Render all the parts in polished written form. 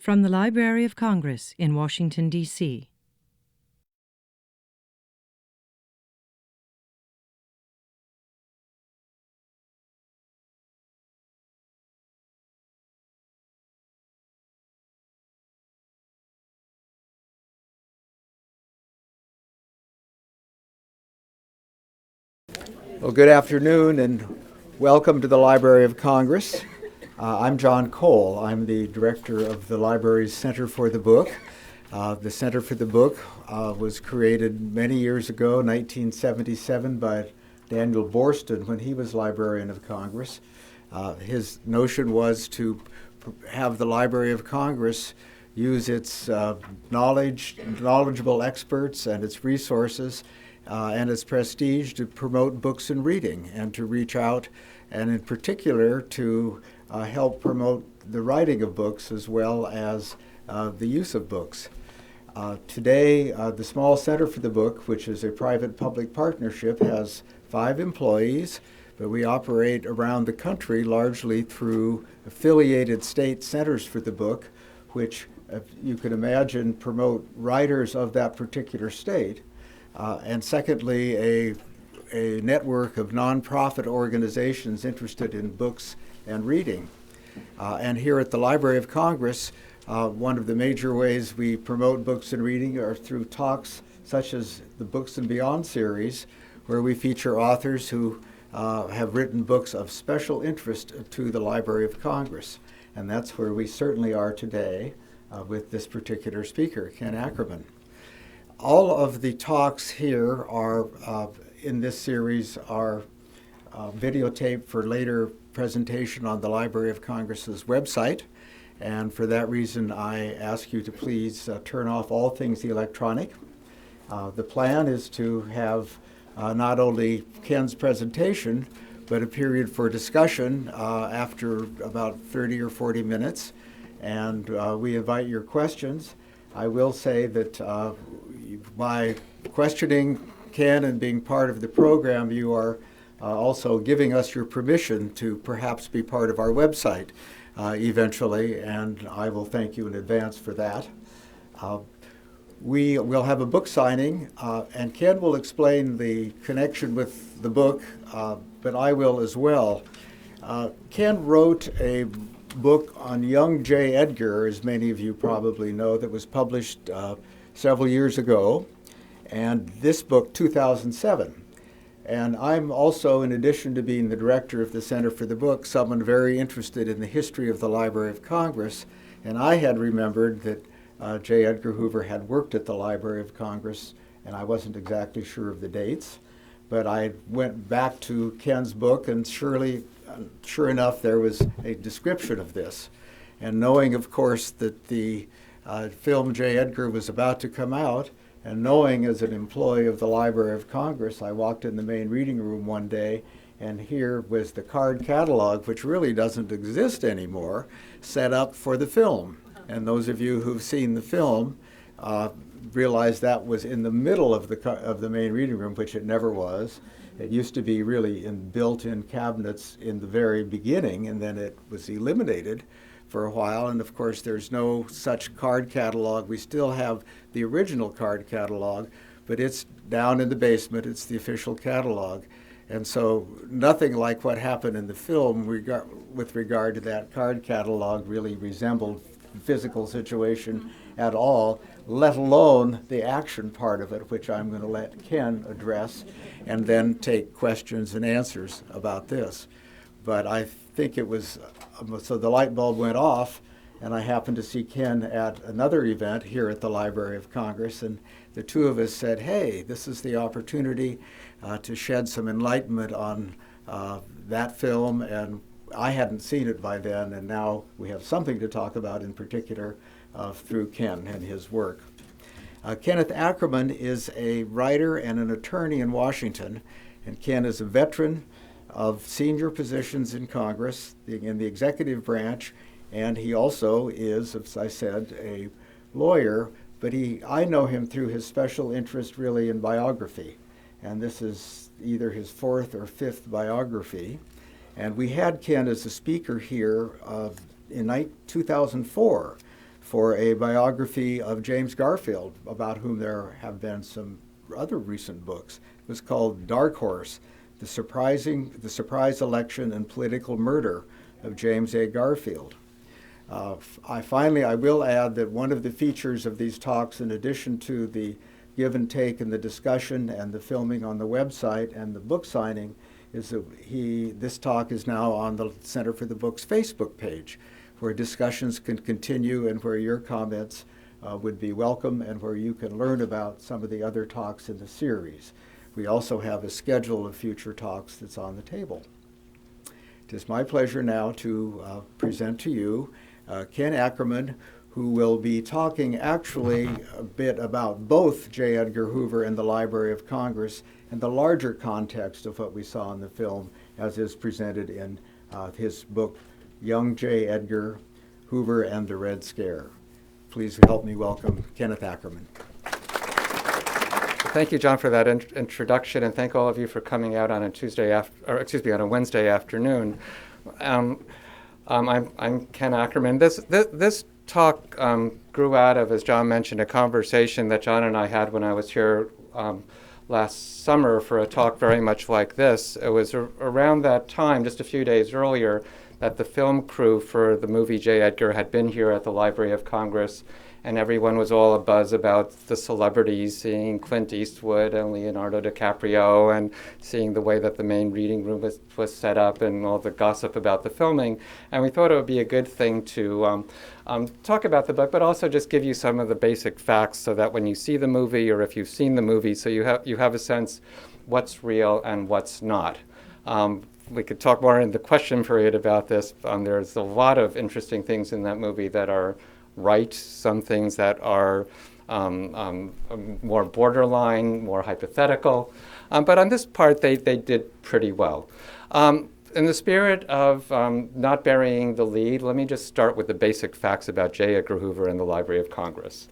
From the Library of Congress in Washington, D.C. Well, good afternoon and welcome to the Library of Congress. I'm John Cole. I'm the director of the library's Center for the Book. The Center for the Book was created many years ago, 1977, by Daniel Borston when he was Librarian of Congress. His notion was to have the Library of Congress use its knowledgeable experts and its resources and its prestige to promote books and reading and to reach out and in particular to help promote the writing of books as well as the use of books. Today, the Small Center for the Book, which is a private-public partnership, has 5 employees, but we operate around the country largely through affiliated state centers for the book, which, if you can imagine, promote writers of that particular state. And secondly, a network of nonprofit organizations interested in books and reading. And here at the Library of Congress, one of the major ways we promote books and reading are through talks such as the Books and Beyond series, where we feature authors who have written books of special interest to the Library of Congress. And that's where we certainly are today with this particular speaker, Ken Ackerman. All of the talks here are in this series are videotaped for later presentation on the Library of Congress's website. And for that reason, I ask you to please turn off all things electronic. The plan is to have not only Ken's presentation, but a period for discussion after about 30 or 40 minutes. And we invite your questions. I will say that by questioning Ken and being part of the program, you are also giving us your permission to perhaps be part of our website eventually, and I will thank you in advance for that. We will have a book signing, and Ken will explain the connection with the book, but I will as well. Ken wrote a book on young J Edgar, as many of you probably know, that was published several years ago, and this book, 2007. And I'm also, in addition to being the director of the Center for the Book, someone very interested in the history of the Library of Congress, and I had remembered that J Edgar Hoover had worked at the Library of Congress, and I wasn't exactly sure of the dates, but I went back to Ken's book, and sure enough, there was a description of this. And knowing, of course, that the film J. Edgar was about to come out, and knowing as an employee of the Library of Congress, I walked in the main reading room one day, and here was the card catalog, which really doesn't exist anymore, set up for the film. And those of you who've seen the film realize that was in the middle of the main reading room, which it never was. It used to be really in built-in cabinets in the very beginning, and then it was eliminated for a while. And of course, there's no such card catalog. We still have the original card catalog, but it's down in the basement. It's the official catalog. And so nothing like what happened in the film with regard to that card catalog really resembled the physical situation at all, let alone the action part of it, which I'm going to let Ken address, and then take questions and answers about this. But I think it was, so the light bulb went off, and I happened to see Ken at another event here at the Library of Congress, and the two of us said, hey, this is the opportunity to shed some enlightenment on that film, and I hadn't seen it by then, and now we have something to talk about in particular through Ken and his work. Kenneth Ackerman is a writer and an attorney in Washington, and Ken is a veteran of senior positions in Congress, in the executive branch, and he also is, as I said, a lawyer, but I know him through his special interest really in biography, and this is either his 4th or 5th biography. And we had Ken as a speaker here in 2004 for a biography of James Garfield, about whom there have been some other recent books. It was called Dark Horse, the surprise election and political murder of James A. Garfield. I will add that one of the features of these talks, in addition to the give and take and the discussion and the filming on the website and the book signing, is that this talk is now on the Center for the Book's Facebook page, where discussions can continue and where your comments would be welcome, and where you can learn about some of the other talks in the series. We also have a schedule of future talks that's on the table. It is my pleasure now to present to you Ken Ackerman, who will be talking actually a bit about both J. Edgar Hoover and the Library of Congress and the larger context of what we saw in the film as is presented in his book, Young J. Edgar Hoover and the Red Scare. Please help me welcome Kenneth Ackerman. Thank you, John, for that introduction, and thank all of you for coming out on a Wednesday afternoon. I'm Ken Ackerman. This talk grew out of, as John mentioned, a conversation that John and I had when I was here last summer for a talk very much like this. It was around that time, just a few days earlier, that the film crew for the movie J. Edgar had been here at the Library of Congress, and everyone was all abuzz about the celebrities, seeing Clint Eastwood and Leonardo DiCaprio, and seeing the way that the main reading room was set up and all the gossip about the filming. And we thought it would be a good thing to talk about the book, but also just give you some of the basic facts so that when you see the movie, or if you've seen the movie, so you have a sense what's real and what's not. We could talk more in the question period about this. There's a lot of interesting things in that movie that are right, some things that are more borderline, more hypothetical. But on this part, they did pretty well. In the spirit of not burying the lead, let me just start with the basic facts about J. Edgar Hoover and the Library of Congress.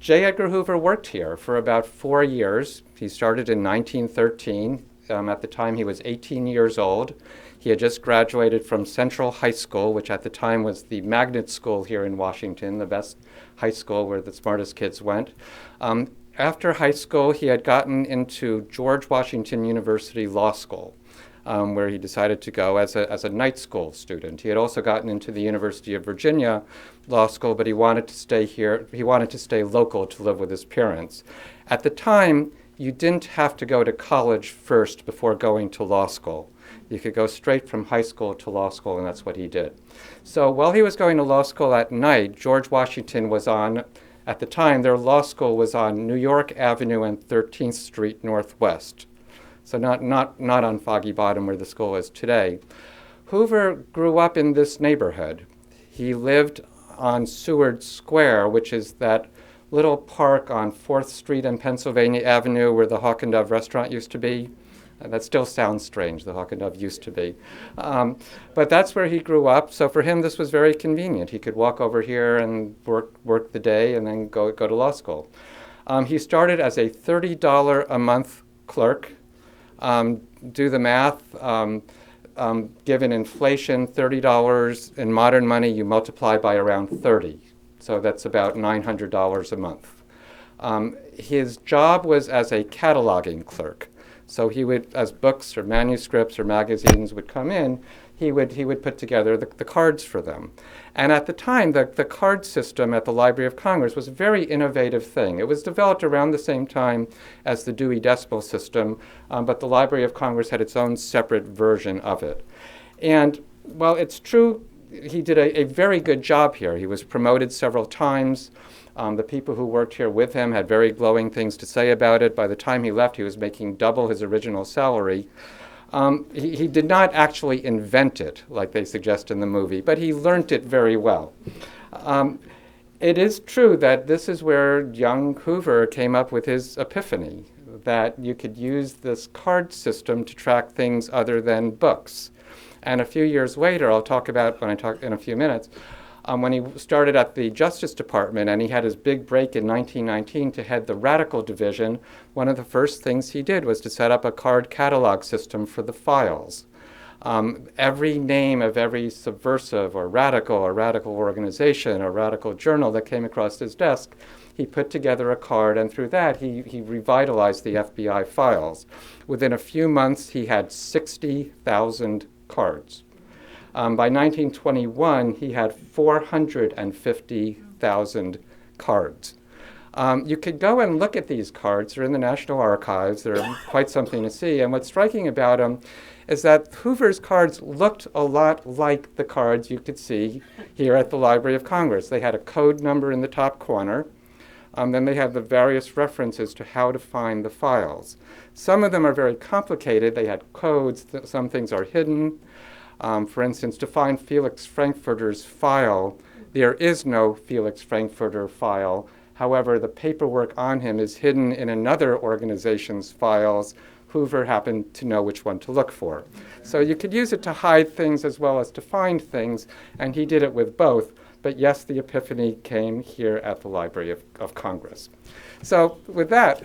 J. Edgar Hoover worked here for about 4 years. He started in 1913. At the time, he was 18 years old. He had just graduated from Central High School, which at the time was the magnet school here in Washington, the best high school where the smartest kids went. After high school, he had gotten into George Washington University Law School, where he decided to go as a night school student. He had also gotten into the University of Virginia Law School, but he wanted to stay here. He wanted to stay local to live with his parents. At the time, you didn't have to go to college first before going to law school. You could go straight from high school to law school, and that's what he did. So while he was going to law school at night, George Washington was on, at the time, their law school was on New York Avenue and 13th Street Northwest. So not on Foggy Bottom where the school is today. Hoover grew up in this neighborhood. He lived on Seward Square, which is that little park on 4th Street and Pennsylvania Avenue where the Hawk and Dove restaurant used to be. That still sounds strange, the Hawk and Dove used to be. But that's where he grew up, so for him this was very convenient. He could walk over here and work the day and then go to law school. He started as a $30 a month clerk. Do the math, given inflation, $30 in modern money, you multiply by around 30. So that's about $900 a month. His job was as a cataloging clerk. So he would, as books or manuscripts or magazines would come in, he would put together the cards for them. And at the time, the card system at the Library of Congress was a very innovative thing. It was developed around the same time as the Dewey Decimal System, but the Library of Congress had its own separate version of it. And while it's true, he did a very good job here. He was promoted several times. The people who worked here with him had very glowing things to say about it. By the time he left, he was making double his original salary. He did not actually invent it, like they suggest in the movie, but he learned it very well. It is true that this is where young Hoover came up with his epiphany, that you could use this card system to track things other than books. And a few years later, I'll talk about when I talk in a few minutes, when he started at the Justice Department and he had his big break in 1919 to head the Radical Division, one of the first things he did was to set up a card catalog system for the files. Every name of every subversive or radical organization or radical journal that came across his desk, he put together a card, and through that he revitalized the FBI files. Within a few months, he had 60,000 cards. By 1921, he had 450,000 cards. You could go and look at these cards. They're in the National Archives. They're quite something to see. And what's striking about them is that Hoover's cards looked a lot like the cards you could see here at the Library of Congress. They had a code number in the top corner. Then they had the various references to how to find the files. Some of them are very complicated. They had codes. Some things are hidden. For instance, to find Felix Frankfurter's file, there is no Felix Frankfurter file. However, the paperwork on him is hidden in another organization's files. Hoover happened to know which one to look for. So you could use it to hide things as well as to find things, and he did it with both. But yes, the epiphany came here at the Library of Congress. So with that,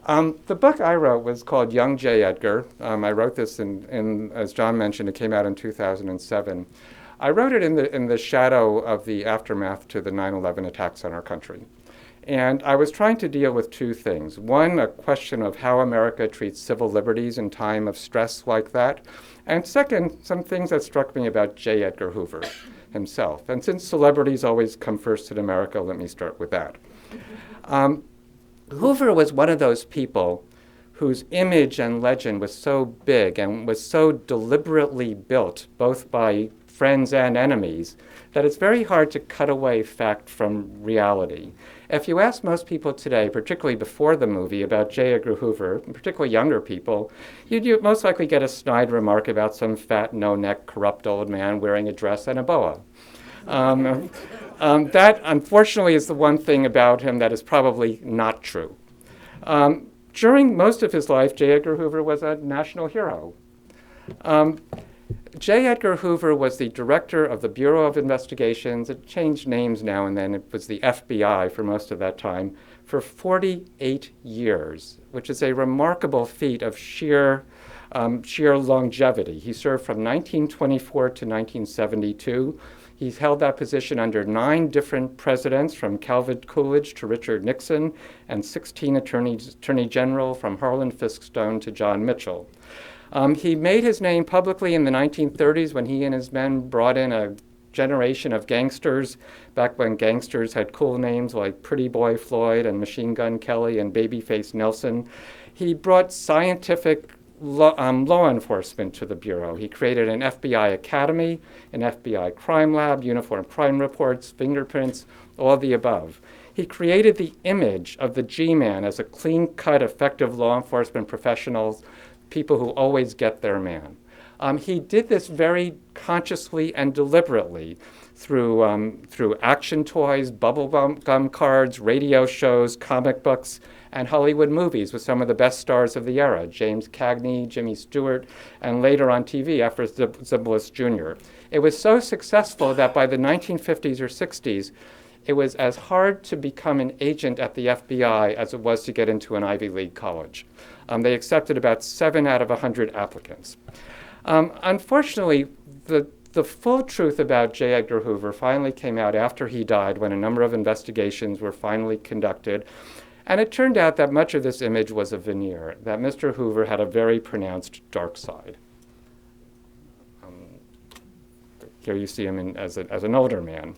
the book I wrote was called Young J. Edgar. I wrote this in, as John mentioned, it came out in 2007. I wrote it in the shadow of the aftermath to the 9/11 attacks on our country. And I was trying to deal with two things. One, a question of how America treats civil liberties in time of stress like that. And second, some things that struck me about J. Edgar Hoover himself. And since celebrities always come first in America, let me start with that. Hoover was one of those people whose image and legend was so big and was so deliberately built, both by friends and enemies, that it's very hard to cut away fact from reality. If you ask most people today, particularly before the movie, about J. Edgar Hoover, particularly younger people, you'd most likely get a snide remark about some fat, no-neck, corrupt old man wearing a dress and a boa. That, unfortunately, is the one thing about him that is probably not true. During most of his life, J. Edgar Hoover was a national hero. J. Edgar Hoover was the director of the Bureau of Investigations. It changed names now and then. It was the FBI for most of that time, for 48 years, which is a remarkable feat of sheer longevity. He served from 1924 to 1972. He's held that position under 9 different presidents, from Calvin Coolidge to Richard Nixon, and 16 attorney general, from Harlan Fisk Stone to John Mitchell. He made his name publicly in the 1930s when he and his men brought in a generation of gangsters, back when gangsters had cool names like Pretty Boy Floyd and Machine Gun Kelly and Babyface Nelson. He brought scientific law enforcement to the Bureau. He created an FBI academy, an FBI crime lab, uniform crime reports, fingerprints, all of the above. He created the image of the G-man as a clean-cut, effective law enforcement professional, people who always get their man. He did this very consciously and deliberately through action toys, bubble gum cards, radio shows, comic books, and Hollywood movies with some of the best stars of the era, James Cagney, Jimmy Stewart, and later on TV after Ziblass Jr. It was so successful that by the 1950s or 60s, it was as hard to become an agent at the FBI as it was to get into an Ivy League college. They accepted about 7 out of 100 applicants. Unfortunately, the full truth about J. Edgar Hoover finally came out after he died, when a number of investigations were finally conducted. And it turned out that much of this image was a veneer, that Mr. Hoover had a very pronounced dark side. Here you see him as an older man.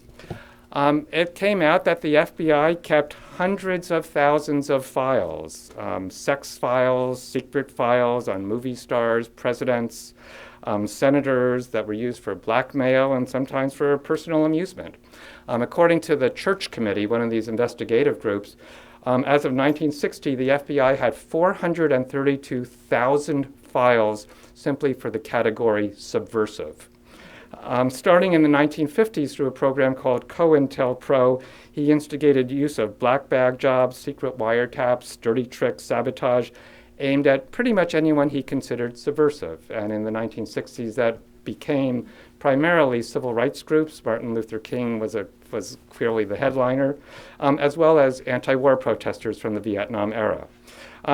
It came out that the FBI kept hundreds of thousands of files, sex files, secret files on movie stars, presidents, senators, that were used for blackmail and sometimes for personal amusement. According to the Church Committee, one of these investigative groups, as of 1960, the FBI had 432,000 files simply for the category subversive. Starting in the 1950s through a program called COINTELPRO, he instigated use of black bag jobs, secret wiretaps, dirty tricks, sabotage, aimed at pretty much anyone he considered subversive. And in the 1960s, that became primarily civil rights groups. Martin Luther King was clearly the headliner, as well as anti-war protesters from the Vietnam era.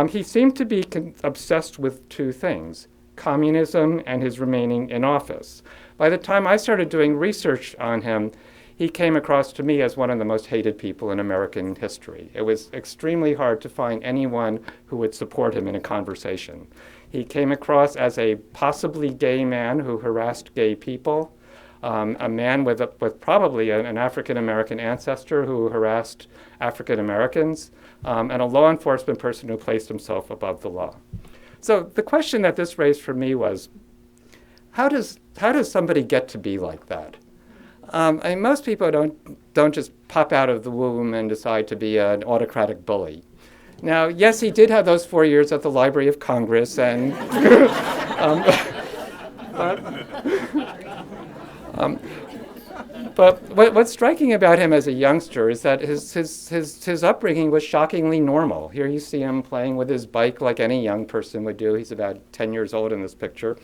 He seemed to be obsessed with two things: communism and his remaining in office. By the time I started doing research on him, he came across to me as one of the most hated people in American history. It was extremely hard to find anyone who would support him in a conversation. He came across as a possibly gay man who harassed gay people, a man with probably an African-American ancestor who harassed African-Americans, and a law enforcement person who placed himself above the law. So the question that this raised for me was, how does somebody get to be like that? I mean, most people don't just pop out of the womb and decide to be an autocratic bully. Now, yes, he did have those 4 years at the Library of Congress, and but what's striking about him as a youngster is that his upbringing was shockingly normal. Here you see him playing with his bike like any young person would do. He's about 10 years old in this picture.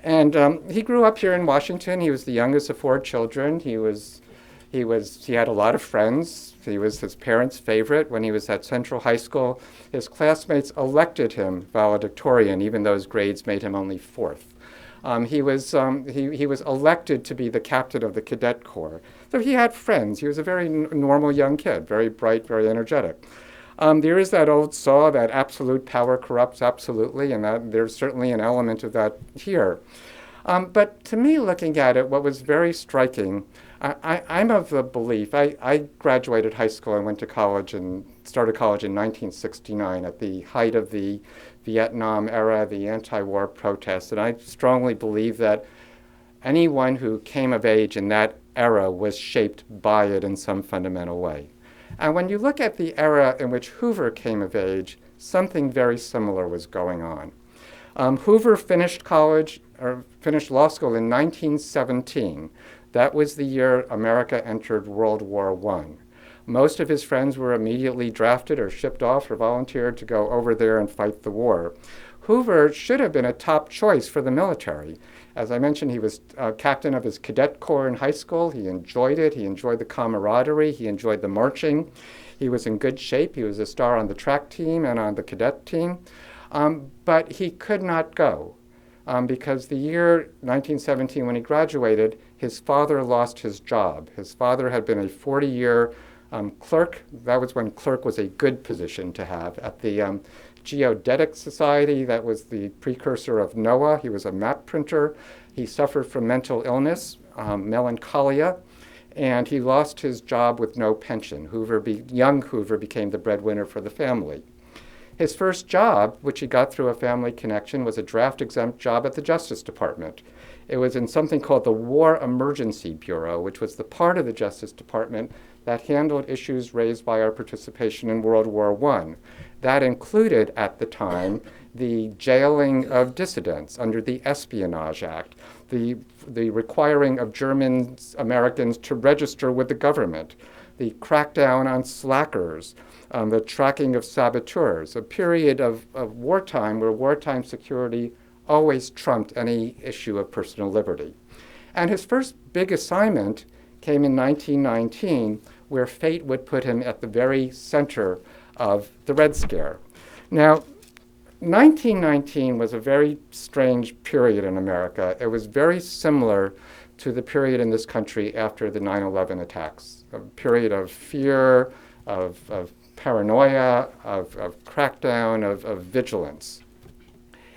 And he grew up here in Washington. He was the youngest of 4 children. He had a lot of friends. He was his parents' favorite. When he was at Central High School, his classmates elected him valedictorian, even though his grades made him only 4th. He was elected to be the captain of the cadet corps. So he had friends. He was a very normal young kid, very bright, very energetic. There is that old saw that absolute power corrupts absolutely, and that there's certainly an element of that here. But to me, looking at it, what was very striking, I'm of the belief, I graduated high school and went to college and started college in 1969 at the height of the Vietnam era, the anti-war protests, and I strongly believe that anyone who came of age in that era was shaped by it in some fundamental way. And when you look at the era in which Hoover came of age, something very similar was going on. Hoover finished law school in 1917. That was the year America entered World War I. Most of his friends were immediately drafted or shipped off or volunteered to go over there and fight the war. Hoover should have been a top choice for the military. As I mentioned, he was captain of his cadet corps in high school. He enjoyed it. He enjoyed the camaraderie. He enjoyed the marching. He was in good shape. He was a star on the track team and on the cadet team. But he could not go because the year 1917, when he graduated, his father lost his job. His father had been a 40-year clerk. That was when clerk was a good position to have at the Geodetic Society. That was the precursor of NOAA. He was a map printer. He suffered from mental illness, melancholia, and he lost his job with no pension. Young Hoover became the breadwinner for the family. His first job, which he got through a family connection, was a draft-exempt job at the Justice Department. It was in something called the War Emergency Bureau, which was the part of the Justice Department that handled issues raised by our participation in World War I. That included, at the time, the jailing of dissidents under the Espionage Act, the requiring of German-Americans to register with the government, the crackdown on slackers, the tracking of saboteurs, a period of wartime where wartime security always trumped any issue of personal liberty. And his first big assignment came in 1919, where fate would put him at the very center of the Red Scare. Now, 1919 was a very strange period in America. It was very similar to the period in this country after the 9/11 attacks, a period of fear, of paranoia, of crackdown, of vigilance.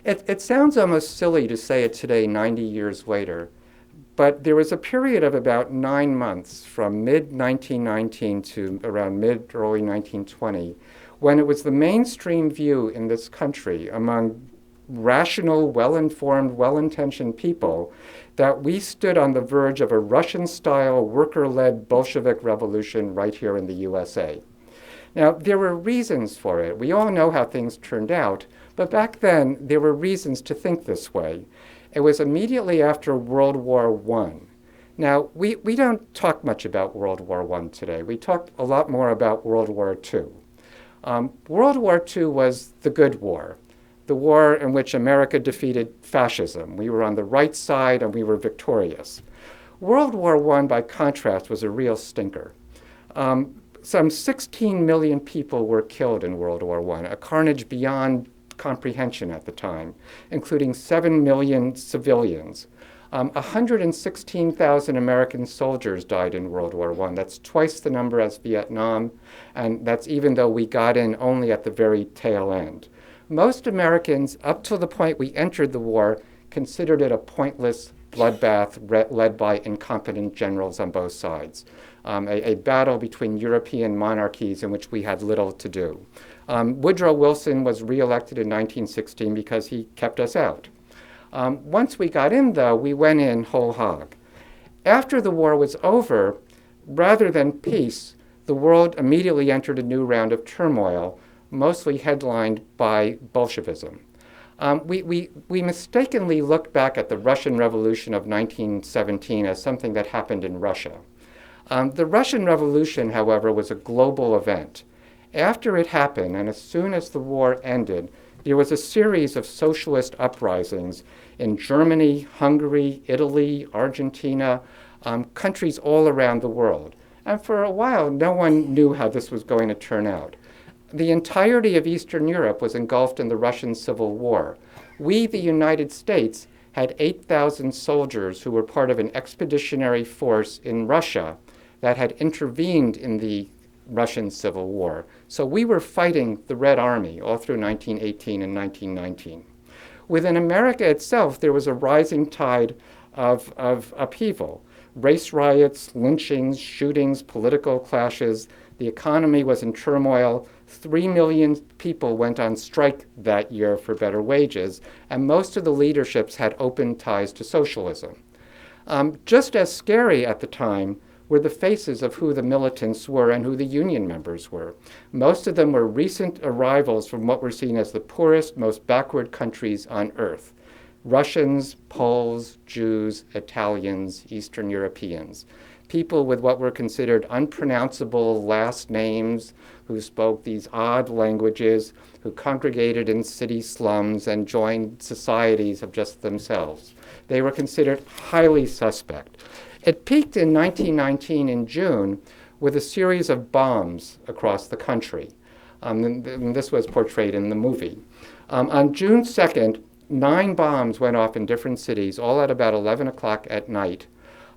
It sounds almost silly to say it today, 90 years later, but there was a period of about 9 months from mid-1919 to around mid-early 1920 when it was the mainstream view in this country among rational, well-informed, well-intentioned people that we stood on the verge of a Russian-style worker-led Bolshevik revolution right here in the USA. Now, there were reasons for it. We all know how things turned out, but back then there were reasons to think this way. It was immediately after World War I. Now, we don't talk much about World War I today. We talk a lot more about World War II. World War II was the good war, the war in which America defeated fascism. We were on the right side and we were victorious. World War I, by contrast, was a real stinker. Some 16 million people were killed in World War I, a carnage beyond comprehension at the time, including 7 million civilians. 116,000 American soldiers died in World War I. That's twice the number as Vietnam, and that's even though we got in only at the very tail end. Most Americans, up to the point we entered the war, considered it a pointless bloodbath led by incompetent generals on both sides, a battle between European monarchies in which we had little to do. Woodrow Wilson was reelected in 1916 because he kept us out. Once we got in, though, we went in whole hog. After the war was over, rather than peace, the world immediately entered a new round of turmoil, mostly headlined by Bolshevism. We mistakenly looked back at the Russian Revolution of 1917 as something that happened in Russia. The Russian Revolution, however, was a global event. After it happened, and as soon as the war ended, there was a series of socialist uprisings in Germany, Hungary, Italy, Argentina, countries all around the world. And for a while, no one knew how this was going to turn out. The entirety of Eastern Europe was engulfed in the Russian Civil War. We, the United States, had 8,000 soldiers who were part of an expeditionary force in Russia that had intervened in the Russian Civil War. So we were fighting the Red Army all through 1918 and 1919. Within America itself, there was a rising tide of upheaval. Race riots, lynchings, shootings, political clashes. The economy was in turmoil. 3 million people went on strike that year for better wages, and most of the leaderships had open ties to socialism. Just as scary at the time were the faces of who the militants were and who the union members were. Most of them were recent arrivals from what were seen as the poorest, most backward countries on earth. Russians, Poles, Jews, Italians, Eastern Europeans. People with what were considered unpronounceable last names, who spoke these odd languages, who congregated in city slums and joined societies of just themselves. They were considered highly suspect. It peaked in 1919 in June with a series of bombs across the country. And this was portrayed in the movie. On June 2nd, 9 bombs went off in different cities, all at about 11 o'clock at night,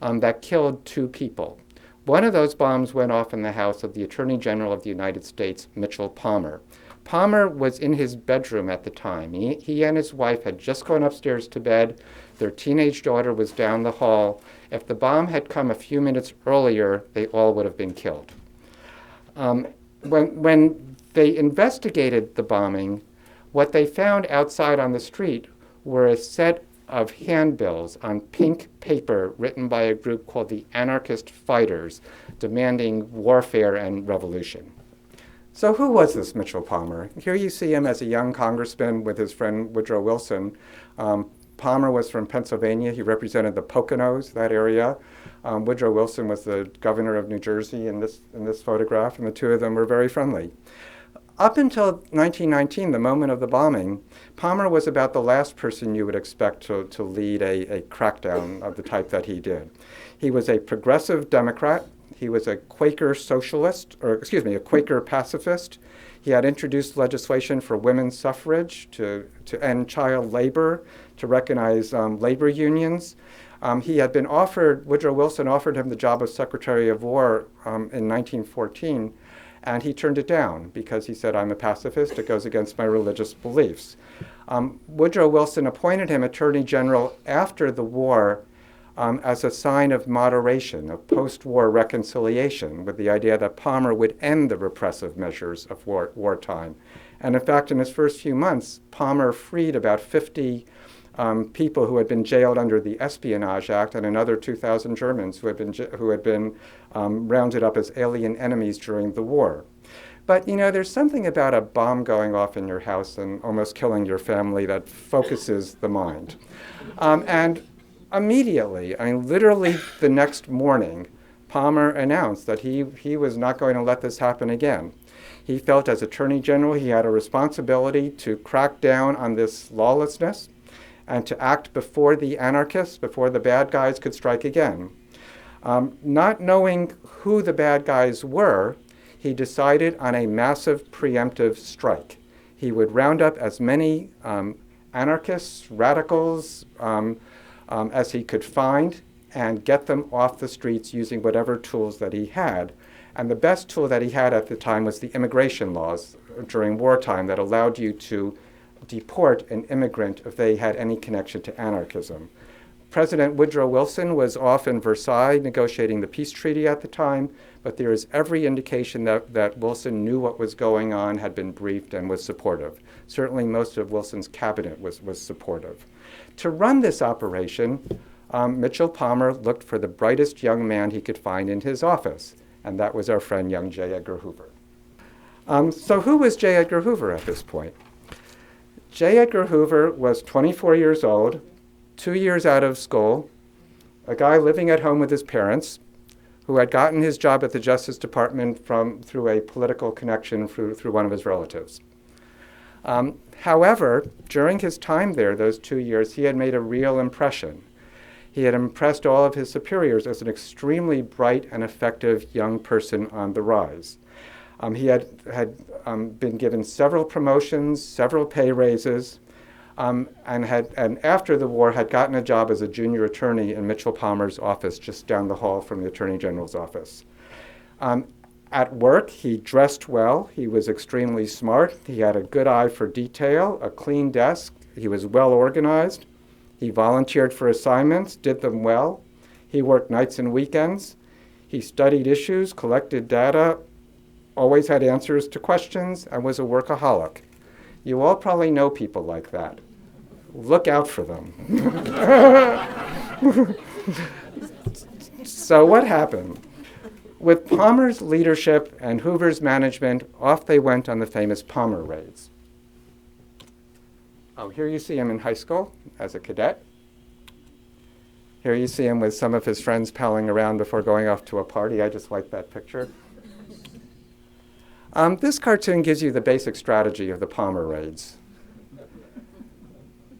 that killed 2 people. One of those bombs went off in the house of the Attorney General of the United States, Mitchell Palmer. Palmer was in his bedroom at the time. He and his wife had just gone upstairs to bed. Their teenage daughter was down the hall. If the bomb had come a few minutes earlier, they all would have been killed. When they investigated the bombing, what they found outside on the street were a set of handbills on pink paper written by a group called the Anarchist Fighters, demanding warfare and revolution. So who was this Mitchell Palmer? Here you see him as a young congressman with his friend Woodrow Wilson. Palmer was from Pennsylvania. He represented the Poconos, that area. Woodrow Wilson was the governor of New Jersey in this photograph, and the two of them were very friendly. Up until 1919, the moment of the bombing, Palmer was about the last person you would expect to lead a crackdown of the type that he did. He was a progressive Democrat. He was a Quaker socialist, a Quaker pacifist. He had introduced legislation for women's suffrage, to end child labor, to recognize labor unions. Woodrow Wilson offered him the job of Secretary of War in 1914, and he turned it down because he said, I'm a pacifist, it goes against my religious beliefs. Woodrow Wilson appointed him Attorney General after the war as a sign of moderation, of post-war reconciliation, with the idea that Palmer would end the repressive measures of wartime. And in fact, in his first few months, Palmer freed about 50 people who had been jailed under the Espionage Act, and another 2,000 Germans who had been rounded up as alien enemies during the war. But there's something about a bomb going off in your house and almost killing your family that focuses the mind. And immediately, literally the next morning, Palmer announced that he was not going to let this happen again. He felt as Attorney General he had a responsibility to crack down on this lawlessness and to act before the anarchists, before the bad guys could strike again. Not knowing who the bad guys were, he decided on a massive preemptive strike. He would round up as many anarchists, radicals, as he could find and get them off the streets using whatever tools that he had. And the best tool that he had at the time was the immigration laws during wartime that allowed you to deport an immigrant if they had any connection to anarchism. President Woodrow Wilson was off in Versailles negotiating the peace treaty at the time, but there is every indication that Wilson knew what was going on, had been briefed, and was supportive. Certainly most of Wilson's cabinet was supportive. To run this operation, Mitchell Palmer looked for the brightest young man he could find in his office, and that was our friend young J. Edgar Hoover. So who was J. Edgar Hoover at this point? J. Edgar Hoover was 24 years old, 2 years out of school, a guy living at home with his parents, who had gotten his job at the Justice Department through a political connection through one of his relatives. However, during his time there, those 2 years, he had made a real impression. He had impressed all of his superiors as an extremely bright and effective young person on the rise. He had been given several promotions, several pay raises, and after the war had gotten a job as a junior attorney in Mitchell Palmer's office just down the hall from the Attorney General's office. At work, he dressed well. He was extremely smart. He had a good eye for detail, a clean desk. He was well organized. He volunteered for assignments, did them well. He worked nights and weekends. He studied issues, collected data, always had answers to questions, and was a workaholic. You all probably know people like that. Look out for them. So what happened? With Palmer's leadership and Hoover's management, off they went on the famous Palmer raids. Oh, here you see him in high school as a cadet. Here you see him with some of his friends palling around before going off to a party. I just like that picture. This cartoon gives you the basic strategy of the Palmer raids.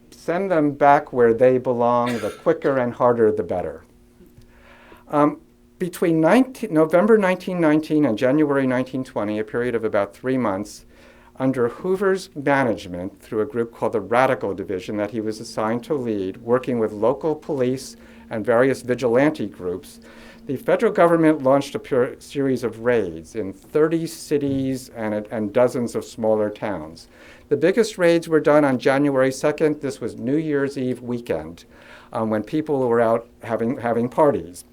Send them back where they belong. The quicker and harder, the better. Between November 1919 and January 1920, a period of about 3 months, under Hoover's management through a group called the Radical Division that he was assigned to lead, working with local police and various vigilante groups, the federal government launched a series of raids in 30 cities and dozens of smaller towns. The biggest raids were done on January 2nd. This was New Year's Eve weekend, when people were out having parties.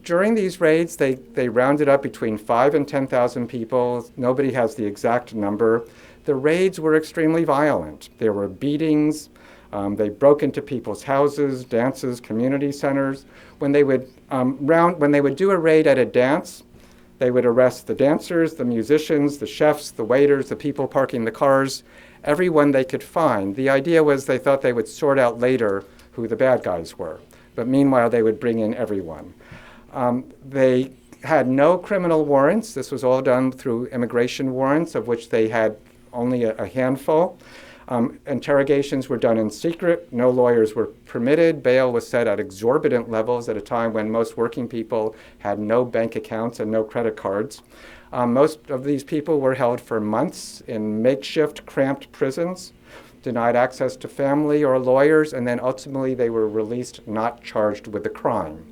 During these raids, they rounded up between 5,000 and 10,000 people. Nobody has the exact number. The raids were extremely violent. There were beatings. They broke into people's houses, dances, community centers. When they would do a raid at a dance, they would arrest the dancers, the musicians, the chefs, the waiters, the people parking the cars, everyone they could find. The idea was they thought they would sort out later who the bad guys were. But meanwhile, they would bring in everyone. They had no criminal warrants. This was all done through immigration warrants, of which they had only a handful. Interrogations were done in secret. No lawyers were permitted. Bail was set at exorbitant levels at a time when most working people had no bank accounts and no credit cards. Most of these people were held for months in makeshift, cramped prisons, denied access to family or lawyers, and then ultimately they were released not charged with a crime.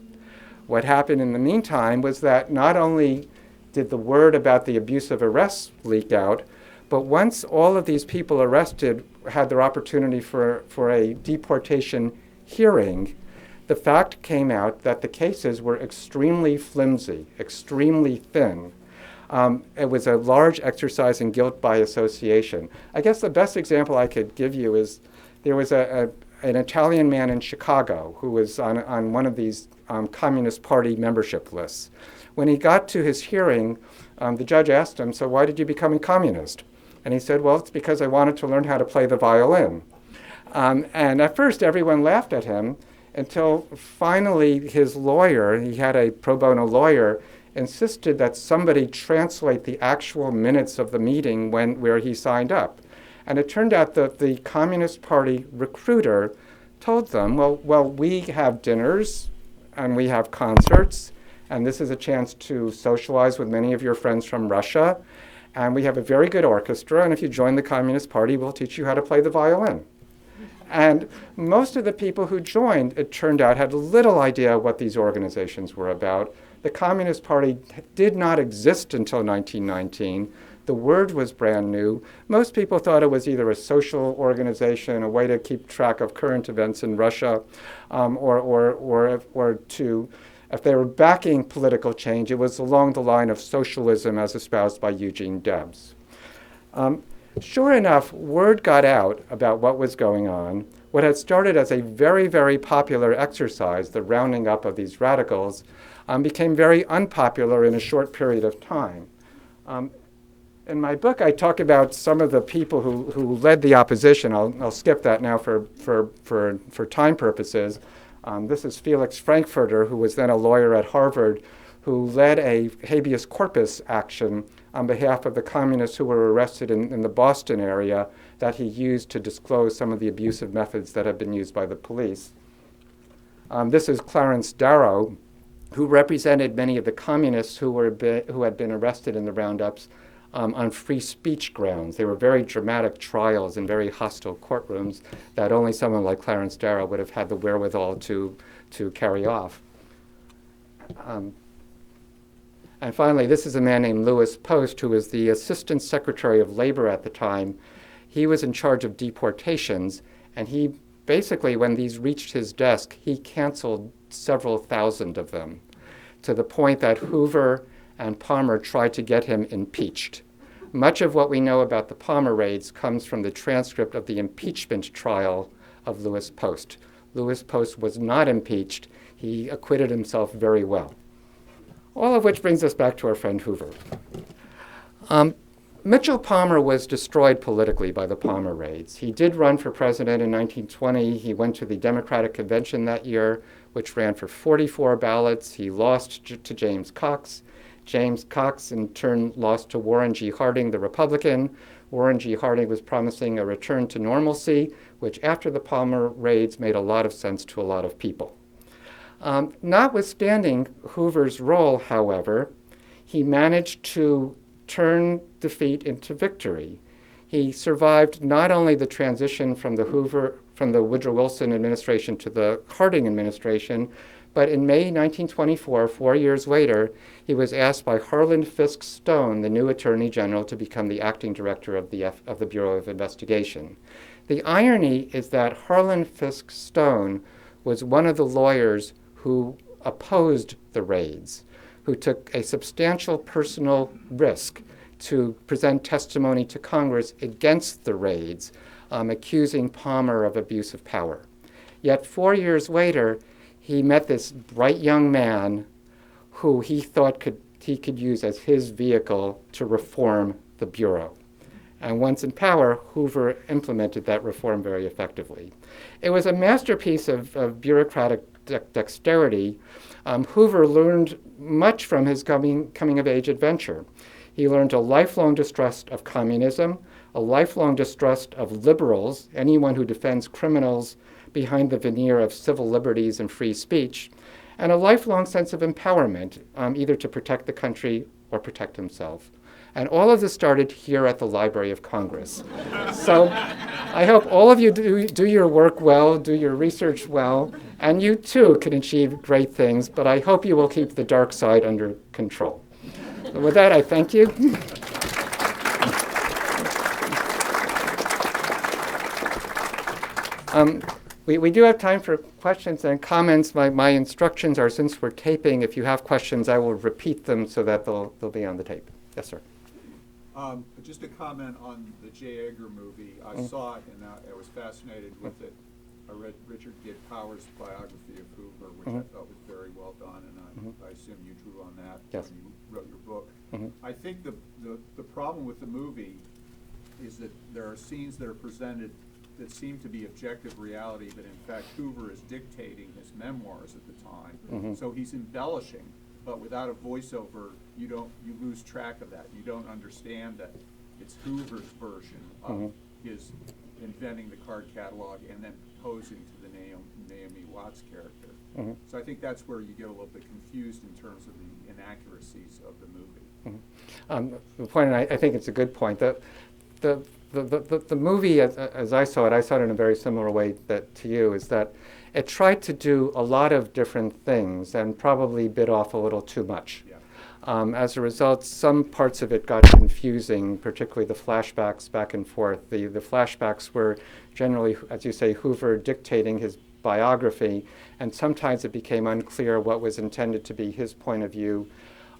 What happened in the meantime was that not only did the word about the abusive arrests leak out, but once all of these people arrested had their opportunity for a deportation hearing, the fact came out that the cases were extremely flimsy, extremely thin. It was a large exercise in guilt by association. I guess the best example I could give you is there was an Italian man in Chicago who was on one of these Communist Party membership lists. When he got to his hearing, the judge asked him, "So why did you become a communist?" And he said, "Well, it's because I wanted to learn how to play the violin." And at first, everyone laughed at him until finally his lawyer, he had a pro bono lawyer, insisted that somebody translate the actual minutes of the meeting where he signed up. And it turned out that the Communist Party recruiter told them, well, we have dinners and we have concerts, and this is a chance to socialize with many of your friends from Russia. And we have a very good orchestra, and if you join the Communist Party, we'll teach you how to play the violin. And most of the people who joined, it turned out, had little idea what these organizations were about. The Communist Party did not exist until 1919. The word was brand new. Most people thought it was either a social organization, a way to keep track of current events in Russia, or to, if they were backing political change, it was along the line of socialism as espoused by Eugene Debs. Sure enough, word got out about what was going on. What had started as a very, very popular exercise, the rounding up of these radicals, became very unpopular in a short period of time. In my book, I talk about some of the people who led the opposition. I'll skip that now for time purposes. This is Felix Frankfurter, who was then a lawyer at Harvard, who led a habeas corpus action on behalf of the communists who were arrested in the Boston area that he used to disclose some of the abusive methods that had been used by the police. This is Clarence Darrow, who represented many of the communists who had been arrested in the roundups on free speech grounds. They were very dramatic trials in very hostile courtrooms that only someone like Clarence Darrow would have had the wherewithal to carry off. And finally, this is a man named Louis Post, who was the Assistant Secretary of Labor at the time. He was in charge of deportations, and he basically, when these reached his desk, he canceled several thousand of them, to the point that Hoover and Palmer tried to get him impeached. Much of what we know about the Palmer raids comes from the transcript of the impeachment trial of Louis Post. Louis Post was not impeached. He acquitted himself very well. All of which brings us back to our friend Hoover. Mitchell Palmer was destroyed politically by the Palmer raids. He did run for president in 1920. He went to the Democratic Convention that year, which ran for 44 ballots. He lost to James Cox. James Cox, in turn, lost to Warren G. Harding, the Republican. Warren G. Harding was promising a return to normalcy, which after the Palmer raids made a lot of sense to a lot of people. Notwithstanding Hoover's role, however, he managed to turn defeat into victory. He survived not only the transition from the Woodrow Wilson administration to the Harding administration, but in May 1924, 4 years later, he was asked by Harlan Fisk Stone, the new Attorney General, to become the acting director of the Bureau of Investigation. The irony is that Harlan Fisk Stone was one of the lawyers who opposed the raids, who took a substantial personal risk to present testimony to Congress against the raids, accusing Palmer of abuse of power. Yet 4 years later, he met this bright young man who he thought he could use as his vehicle to reform the Bureau. And once in power, Hoover implemented that reform very effectively. It was a masterpiece of bureaucratic dexterity. Hoover learned much from his coming-of-age adventure. He learned a lifelong distrust of communism, a lifelong distrust of liberals, anyone who defends criminals behind the veneer of civil liberties and free speech, and a lifelong sense of empowerment, either to protect the country or protect himself. And all of this started here at the Library of Congress. So I hope all of you do your work well, do your research well, and you too can achieve great things, but I hope you will keep the dark side under control. So with that, I thank you. We do have time for questions and comments. My instructions are, since we're taping, if you have questions, I will repeat them so that they'll be on the tape. Yes, sir. Just a comment on the J Edgar movie. I saw it and I was fascinated with it. I read Richard Gibb Powers' biography of Hoover, which I thought was very well done, and I assume you drew on that when you wrote your book. I think the problem with the movie is that there are scenes that are presented that seem to be objective reality, but in fact Hoover is dictating his memoirs at the time. So he's embellishing, but without a voiceover, you lose track of that. You don't understand that it's Hoover's version of his inventing the card catalog and then posing to the Naomi Watts character. So I think that's where you get a little bit confused in terms of the inaccuracies of the movie. The point, and I think it's a good point, that the movie, as I saw it in a very similar way to you, is that it tried to do a lot of different things and probably bit off a little too much. Yeah. As a result, some parts of it got confusing, particularly the flashbacks back and forth. The flashbacks were generally, as you say, Hoover dictating his biography, and sometimes it became unclear what was intended to be his point of view.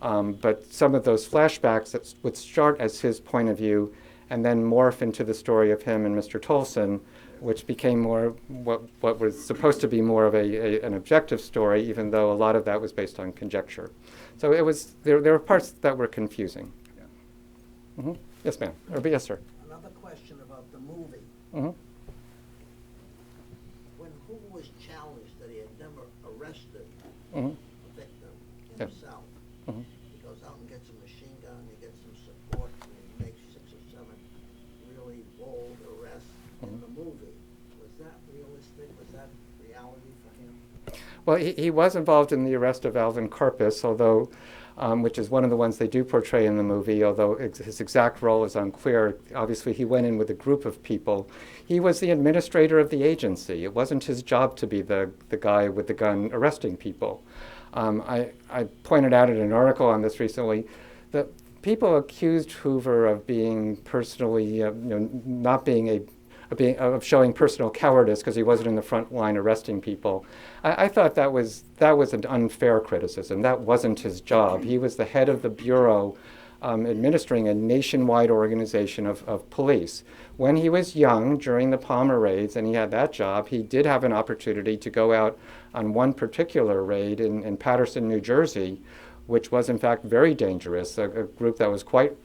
But some of those flashbacks that would start as his point of view and then morph into the story of him and Mr. Tolson, which became more what was supposed to be more of an objective story, even though a lot of that was based on conjecture. So it was there were parts that were confusing. Yeah. Mm-hmm. Yes, ma'am. Or yes, sir. Another question about the movie. Mm-hmm. When Hoover was challenged that he had never arrested Mm-hmm. a victim Yeah. himself, Mm-hmm. he goes out and gets a machine gun, he gets some support, and he makes 6 or 7 really bold arrests in the movie. Was that realistic? Was that reality for him? Well, he was involved in the arrest of Alvin Karpis, although, which is one of the ones they do portray in the movie, although his exact role is unclear. Obviously, he went in with a group of people. He was the administrator of the agency. It wasn't his job to be the guy with the gun arresting people. I pointed out in an article on this recently that people accused Hoover of being personally, not being of showing personal cowardice because he wasn't in the front line arresting people. I thought that was an unfair criticism. That wasn't his job. He was the head of the bureau administering a nationwide organization of police. When he was young, during the Palmer raids, and he had that job, he did have an opportunity to go out on one particular raid in Paterson, New Jersey, which was in fact very dangerous, a group that was quite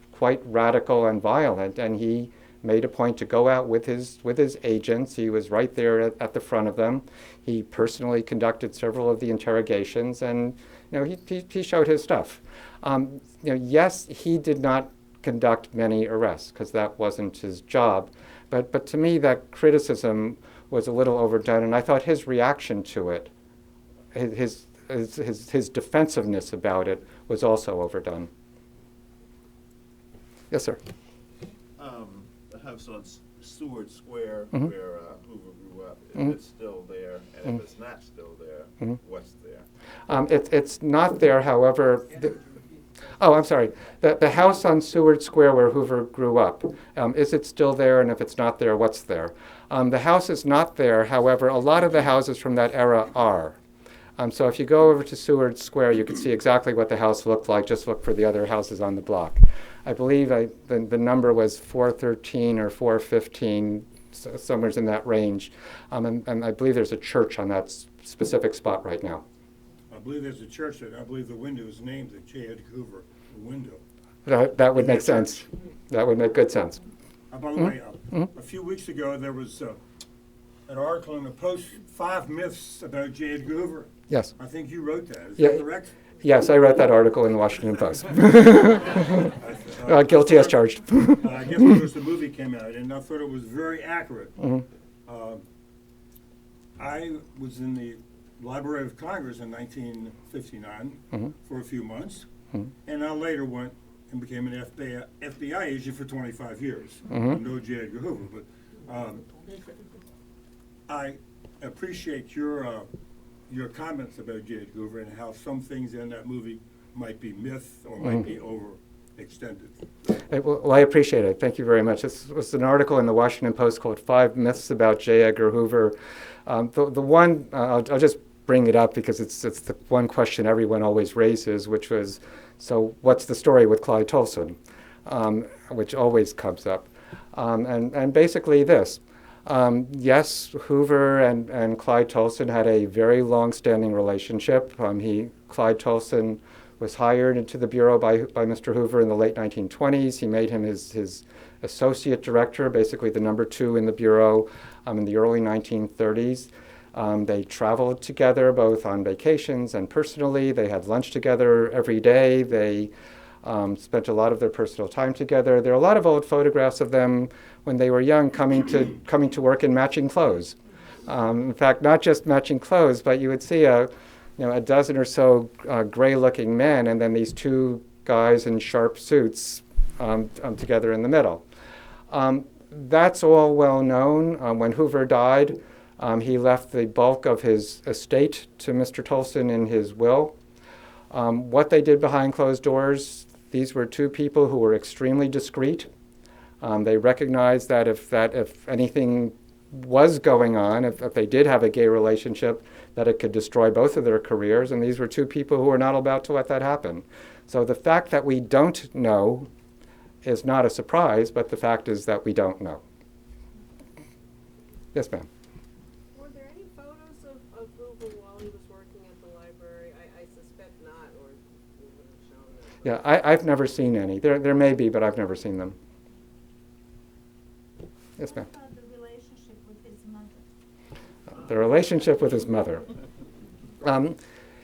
radical and violent, and he made a point to go out with his agents. He was right there at the front of them. He personally conducted several of the interrogations, and he showed his stuff. Yes, he did not conduct many arrests because that wasn't his job, but to me that criticism was a little overdone, and I thought his reaction to it, his defensiveness about it, was also overdone. Yes, sir. The house on Seward Square, Mm-hmm. where Hoover grew up, if Mhm. it's still there, and if it's not still there, Mhm. what's there? It's not there, however. I'm sorry. The house on Seward Square where Hoover grew up, is it still there? And if it's not there, what's there? The house is not there. However, a lot of the houses from that era are. So if you go over to Seward Square, you can see exactly what the house looked like. Just look for the other houses on the block. I believe the number was 413 or 415, somewhere in that range. And I believe there's a church on that specific spot right now. I believe there's a church that I believe the window is named the J Edgar Hoover window. That would make sense. That would make good sense. By the way, a few weeks ago there was an article in the Post, 5 myths about J Edgar Hoover. Yes. I think you wrote that. Is Yeah. that correct? Yes, I wrote that article in the Washington Post. Guilty as charged. I guess because the movie came out, and I thought it was very accurate. I was in the Library of Congress in 1959 for a few months, and I later went and became an FBI agent for 25 years. No J. Edgar Hoover, but I appreciate your comments about J. Edgar Hoover and how some things in that movie might be myth or might be overextended. Well, I appreciate it. Thank you very much. This was an article in the Washington Post called 5 Myths About J. Edgar Hoover. The one, I'll just bring it up because it's the one question everyone always raises, which was, so what's the story with Clyde Tolson? Which always comes up. And basically this. Yes, Hoover and Clyde Tolson had a very long-standing relationship. Clyde Tolson was hired into the Bureau by Mr. Hoover in the late 1920s. He made him his associate director, basically the number 2 in the Bureau in the early 1930s. They traveled together both on vacations and personally. They had lunch together every day. They spent a lot of their personal time together. There are a lot of old photographs of them when they were young coming to work in matching clothes. In fact, not just matching clothes, but you would see a dozen or so gray-looking men, and then these two guys in sharp suits together in the middle. That's all well known. When Hoover died, he left the bulk of his estate to Mr. Tolson in his will. What they did behind closed doors, these were two people who were extremely discreet. They recognized that if anything was going on, if they did have a gay relationship, that it could destroy both of their careers, and these were two people who were not about to let that happen. So the fact that we don't know is not a surprise, but the fact is that we don't know. Yes, ma'am. Were there any photos of Hoover while he was working at the library? I suspect not, or we would have shown them. Yeah, I've never seen any. There may be, but I've never seen them. Yes, ma'am. What about the relationship with his mother? The relationship with his mother.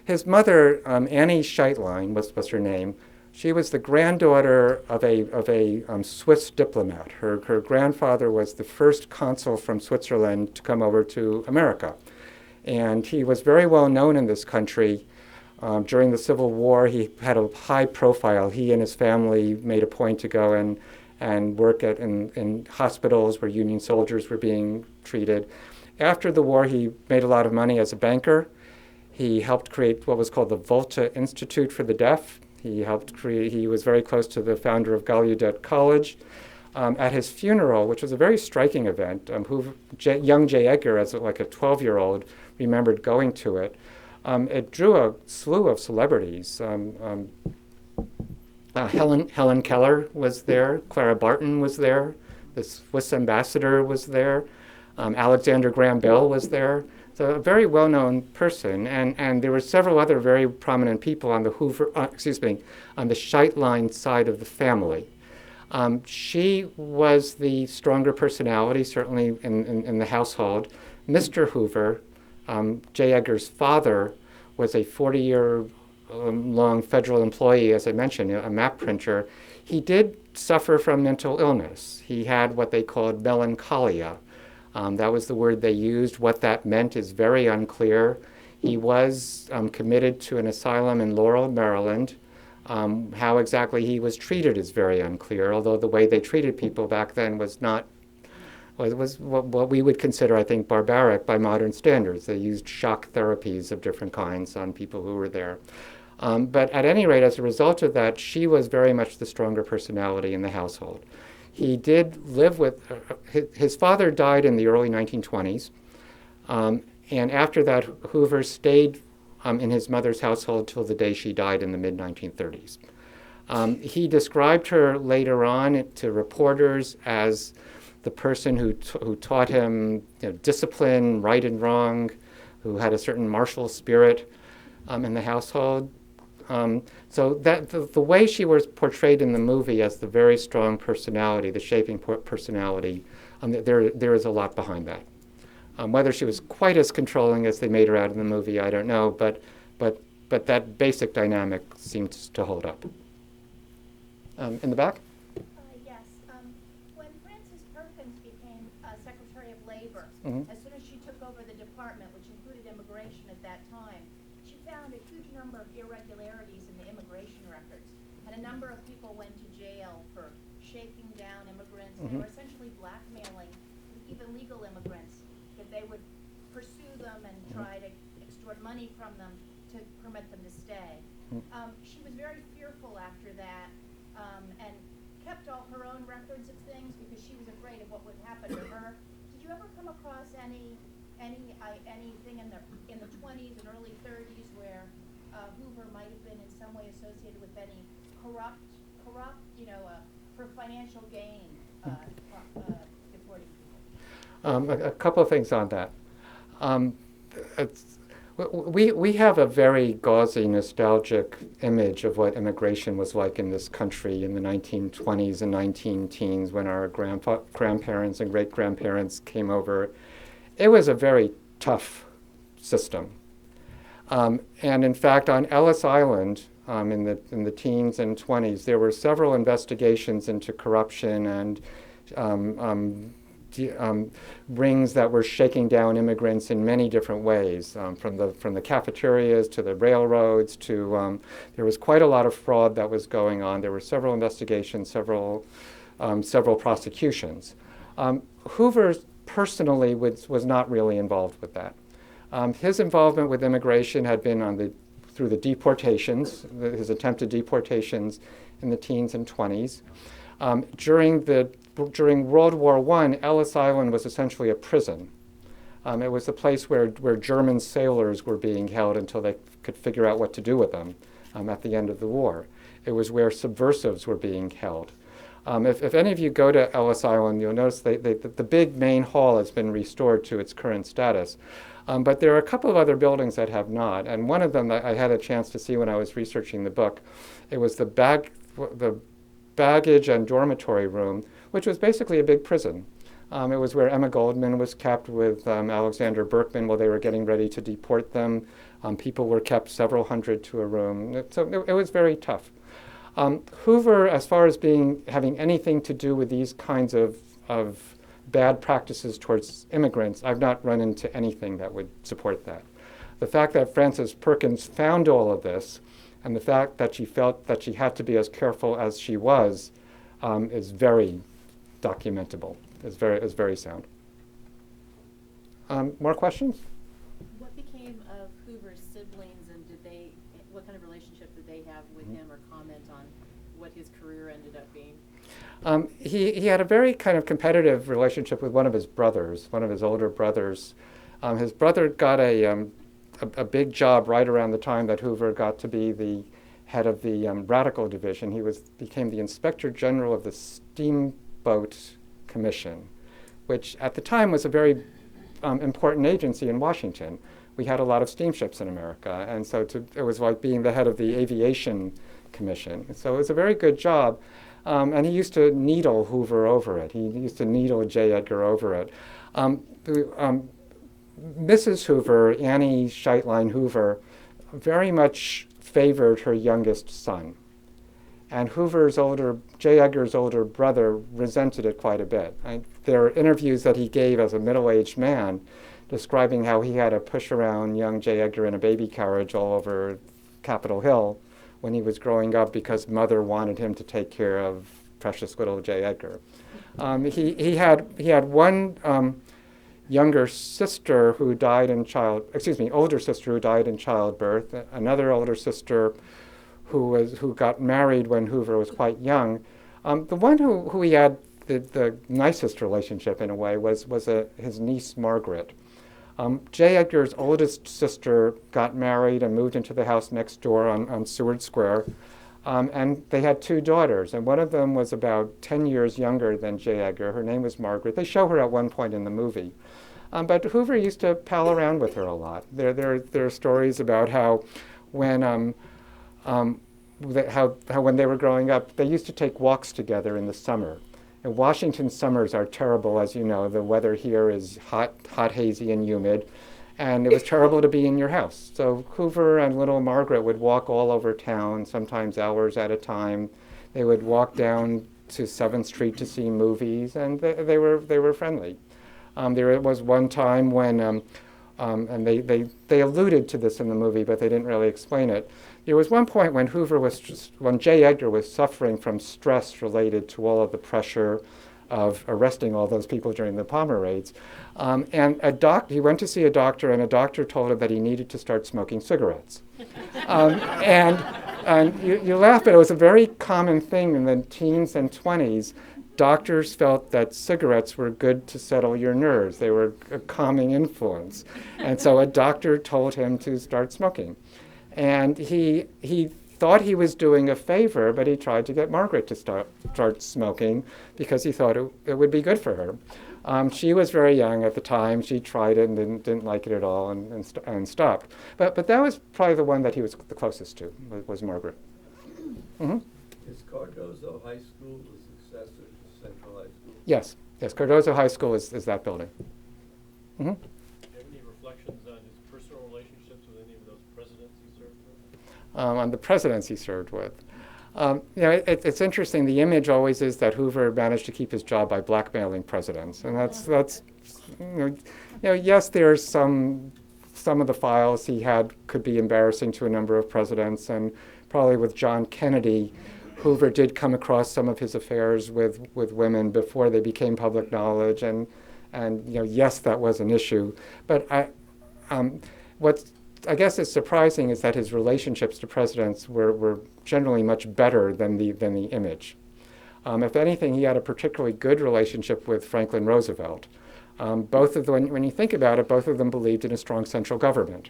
His mother, Annie Scheitlein was her name. She was the granddaughter of a Swiss diplomat. Her grandfather was the first consul from Switzerland to come over to America. And he was very well known in this country. During the Civil War, he had a high profile. He and his family made a point to go and work in hospitals where Union soldiers were being treated. After the war, he made a lot of money as a banker. He helped create what was called the Volta Institute for the Deaf. He was very close to the founder of Gallaudet College. At his funeral, which was a very striking event, young J Edgar, as like a 12-year-old, remembered going to it. It drew a slew of celebrities. Helen Keller was there. Clara Barton was there. The Swiss ambassador was there. Alexander Graham Bell was there. So a very well-known person, and there were several other very prominent people on the on the Scheitlein side of the family. She was the stronger personality, certainly in the household. Mr. Hoover, J. Edgar's father, was a 40-year long federal employee, as I mentioned, a map printer. He did suffer from mental illness. He had what they called melancholia. That was the word they used. What that meant is very unclear. He was committed to an asylum in Laurel, Maryland. How exactly he was treated is very unclear, although the way they treated people back then was what we would consider, I think, barbaric by modern standards. They used shock therapies of different kinds on people who were there. But at any rate, as a result of that, she was very much the stronger personality in the household. He did live with, his father died in the early 1920s, and after that, Hoover stayed in his mother's household till the day she died in the mid-1930s. He described her later on to reporters as the person who taught him discipline, right and wrong, who had a certain martial spirit in the household. So that the way she was portrayed in the movie as the very strong personality, the shaping personality, there is a lot behind that. Whether she was quite as controlling as they made her out in the movie, I don't know, but that basic dynamic seems to hold up. In the back? Yes. When Frances Perkins became Secretary of Labor, Mm-hmm. as soon as she took over the department, which included immigration at that time, she found a huge number of irregularities in the immigration records. And a number of people went to jail for shaking down immigrants. They were essentially blackmailing even legal immigrants, that they would pursue them and try to extort money from them to permit them to stay. She was very fearful after that, and kept all her own records of things because she was afraid of what would happen to her. Did you ever come across anything in the 20s and early 30s where Hoover might have been in some way associated with any corrupt, for financial gain, deporting people? A couple of things on that. We have a very gauzy, nostalgic image of what immigration was like in this country in the 1920s and 19-teens when our grandparents and great-grandparents came over. It was a very tough system. And in fact, on Ellis Island, in the teens and 20s, there were several investigations into corruption and rings that were shaking down immigrants in many different ways, from the cafeterias to the railroads to there was quite a lot of fraud that was going on. There were several investigations, several prosecutions. Hoover personally was not really involved with that. His involvement with immigration had been through the deportations, his attempted deportations in the teens and 20s. During World War I, Ellis Island was essentially a prison. It was a place where German sailors were being held until they could figure out what to do with them at the end of the war. It was where subversives were being held. If any of you go to Ellis Island, you'll notice the big main hall has been restored to its current status. But there are a couple of other buildings that have not, and one of them that I had a chance to see when I was researching the book. It was the baggage and dormitory room, which was basically a big prison. It was where Emma Goldman was kept with Alexander Berkman while they were getting ready to deport them. People were kept several hundred to a room. So it was very tough. Hoover, as far as having anything to do with these kinds of bad practices towards immigrants, I've not run into anything that would support that. The fact that Frances Perkins found all of this, and the fact that she felt that she had to be as careful as she was, is very documentable. Is very sound. More questions? What became of Hoover's siblings, and what kind of relationship did they have with him, or comment on what his career ended up being? He had a very kind of competitive relationship with one of his brothers, one of his older brothers. His brother got a big job right around the time that Hoover got to be the head of the Radical Division. He became the Inspector General of the Steamboat Commission, which at the time was a very important agency in Washington. We had a lot of steamships in America, and so it was like being the head of the Aviation Commission. So it was a very good job. And he used to needle Hoover over it. He used to needle J. Edgar over it. Mrs. Hoover, Annie Scheitlein Hoover, very much favored her youngest son. And J. Edgar's older brother resented it quite a bit. There are interviews that he gave as a middle-aged man describing how he had to push around young J. Edgar in a baby carriage all over Capitol Hill when he was growing up because mother wanted him to take care of precious little J. Edgar. He had one younger sister who died in older sister who died in childbirth, another older sister who got married when Hoover was quite young. The one who he had the nicest relationship in a way was his niece Margaret. J. Edgar's oldest sister got married and moved into the house next door on Seward Square, and they had two daughters, and one of them was about 10 years younger than J. Edgar. Her name was Margaret. They show her at one point in the movie. But Hoover used to pal around with her a lot. There are stories about how when when they were growing up, they used to take walks together in the summer. And Washington summers are terrible, as you know. The weather here is hot, hazy, and humid. And it was terrible to be in your house. So Hoover and little Margaret would walk all over town, sometimes hours at a time. They would walk down to 7th Street to see movies, and they were friendly. There was one time when, and they alluded to this in the movie, but they didn't really explain it. There was one point when when J. Edgar was suffering from stress related to all of the pressure of arresting all those people during the Palmer raids. And he went to see a doctor, and a doctor told him that he needed to start smoking cigarettes. And you laugh, but it was a very common thing in the teens and 20s. Doctors felt that cigarettes were good to settle your nerves. They were a calming influence. And so a doctor told him to start smoking. And he thought he was doing a favor, but he tried to get Margaret to start smoking because he thought it would be good for her. She was very young at the time. She tried it and didn't like it at all and stopped. But that was probably the one that he was the closest to, was Margaret. Mm-hmm. Is Cardozo High School the successor to Central High School? Yes. Cardozo High School is that building. Mm-hmm. Do you have any reflections on his personal relationships with any of those presidents he served with? On the presidents he served with. It's interesting. The image always is that Hoover managed to keep his job by blackmailing presidents, and that's yes, there's some of the files he had could be embarrassing to a number of presidents, and probably with John Kennedy, Hoover did come across some of his affairs with women before they became public knowledge, and yes, that was an issue. But what I guess is surprising is that his relationships to presidents were generally much better than the image. If anything, he had a particularly good relationship with Franklin Roosevelt. Both of them, when you think about it, both of them believed in a strong central government.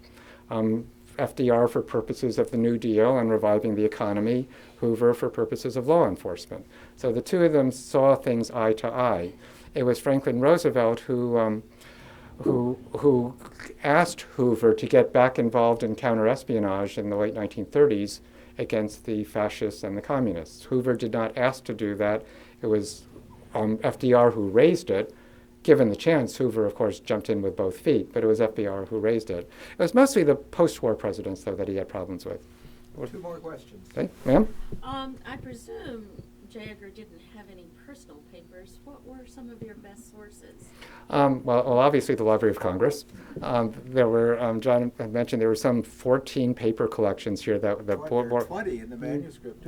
FDR for purposes of the New Deal and reviving the economy, Hoover for purposes of law enforcement. So the two of them saw things eye to eye. It was Franklin Roosevelt who asked Hoover to get back involved in counterespionage in the late 1930s against the fascists and the communists. Hoover did not ask to do that. It was FDR who raised it. Given the chance, Hoover, of course, jumped in with both feet, but it was FDR who raised it. It was mostly the post-war presidents, though, that he had problems with. Two more questions. Okay, ma'am? I presume J. Edgar didn't have any personal papers. What were some of your best sources? Well, obviously the Library of Congress. There were, John had mentioned, there were some 14 paper collections here that 20 in the manuscript.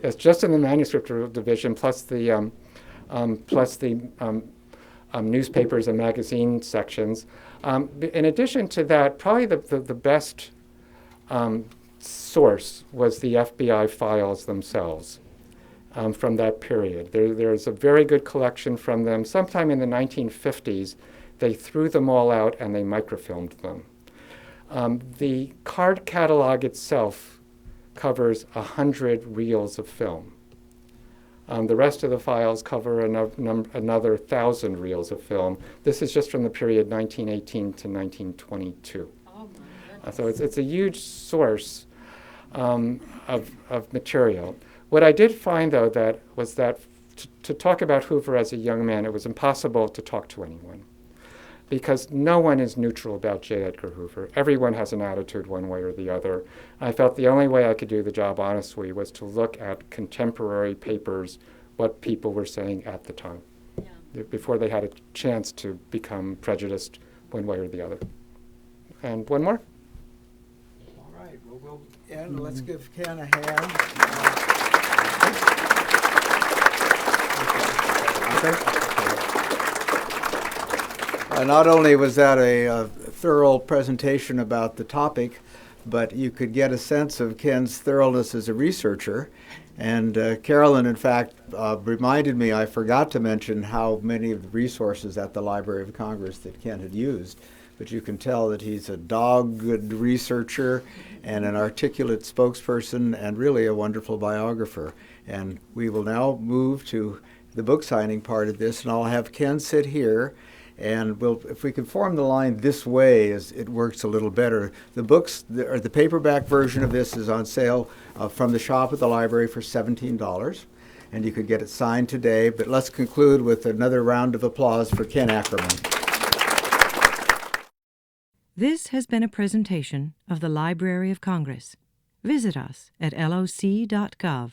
Yes, just in the manuscript division, plus the newspapers and magazine sections. In addition to that, probably the best source was the FBI files themselves from that period. There's a very good collection from them. Sometime in the 1950s, they threw them all out and they microfilmed them. The card catalog itself covers 100 reels of film. The rest of the files cover another 1,000 reels of film. This is just from the period 1918 to 1922. Oh my So it's a huge source of material. What I did find, though, was that to talk about Hoover as a young man, it was impossible to talk to anyone, because no one is neutral about J. Edgar Hoover. Everyone has an attitude one way or the other. I felt the only way I could do the job honestly was to look at contemporary papers, what people were saying at the time, before they had a chance to become prejudiced one way or the other. And one more? All right, well, we'll end. Let's give Ken a hand. Not only was that a thorough presentation about the topic, but you could get a sense of Ken's thoroughness as a researcher. And Carolyn, in fact, reminded me, I forgot to mention how many of the resources at the Library of Congress that Ken had used. But you can tell that he's a dogged researcher and an articulate spokesperson and really a wonderful biographer. And we will now move to the book signing part of this, and I'll have Ken sit here. And if we can form the line this way, it works a little better. The books, or the paperback version of this is on sale from the shop at the library for $17, and you could get it signed today. But let's conclude with another round of applause for Ken Ackerman. This has been a presentation of the Library of Congress. Visit us at loc.gov.